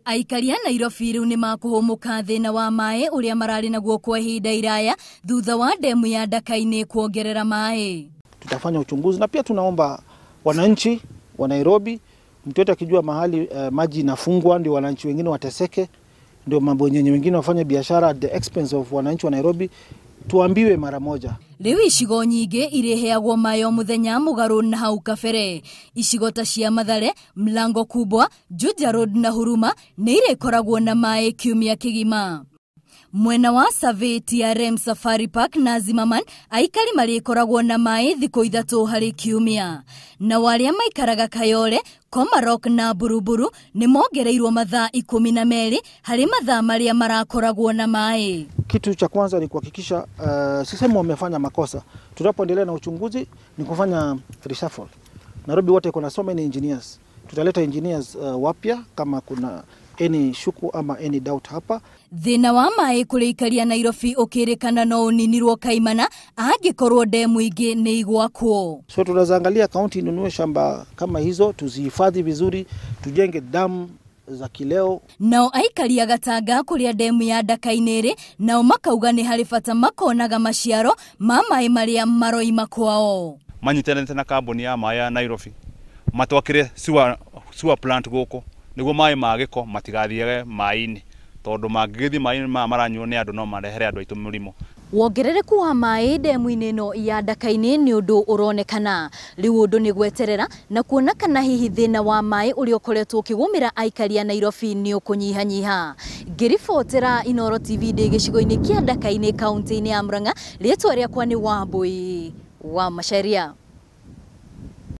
Aikari a Nairobi riu ni makuhumuka thina wa mai uria marari naguo kwa ihinda iraya thutha wa demu ya Ndakaine kuongerera mai. Tutafanya uchunguzi na pia tunaomba wananchi wa Nairobi, mtu yote akijua mahali maji inafungwa ndio wananchi wengine wateseke, ndio mambo yenyewe wengine wafanye biashara at the expense of wananchi wa Nairobi, tuambiwe mara moja. Riu icigo nyingi ireheagwo mai o muthenya mugaru na hau kabere. Icigo ta cia Mathare, Mlango Kubwa, Juja Road na Huruma ni irekoragwo na mai kiumia kigima. Mwena wa Survey, TRM, Safari Park na Zimmerman aikari marikoragwo na mai thiku ithatu hari kiumia. Na waria maikaraga Kayole, Komarok na Buruburu ni mongereirwo mathaa 12 hari mathaa maria marakoragwo na mai. Kitu cha kwanza ni kuhakikisha sisemu wamefanya makosa. Tutapoendelea na uchunguzi ni kufanya reshuffle. Nairobi wote kuna so many engineers. Tutaleta engineers wapya kama kuna any shuku ama any doubt hapa. Thina wa mai kurikaria Nairobi ukirikana no uninirwo kaimana angikorwo demu ingi ni igwakwo. So tunaangalia county inunue shamba kama hizo, tuzihifadhi vizuri, tujenge damu za kileo. Nao aikari agatanga kuria demu ya Ndakaine nao makauga ni hari bata makonaga maciaro ma mai maria maroima kwao. Manyitanite na kambuni ya mai ya Nairobi matwakire sewer plant goko niguo mai magiko matigathiage mai-ini tondu mangigithi mai maranyuo ni andu no marehere andu aitu murimo. Wongerereku wa mai demu-ini no ya Ndakaine ni undu uronekana riu undu ni gweterera na kuona kana hihi thina wa mai uri ukoretwo ukigumira aikari ya Nairobi ni ukunyihanyiha. Ngiribotera Inooro TV ndi gicigo-ini kia Ndakaine kaunti-ini ya Murang'a, rietwa riakwa ni Wambui wa Macharia.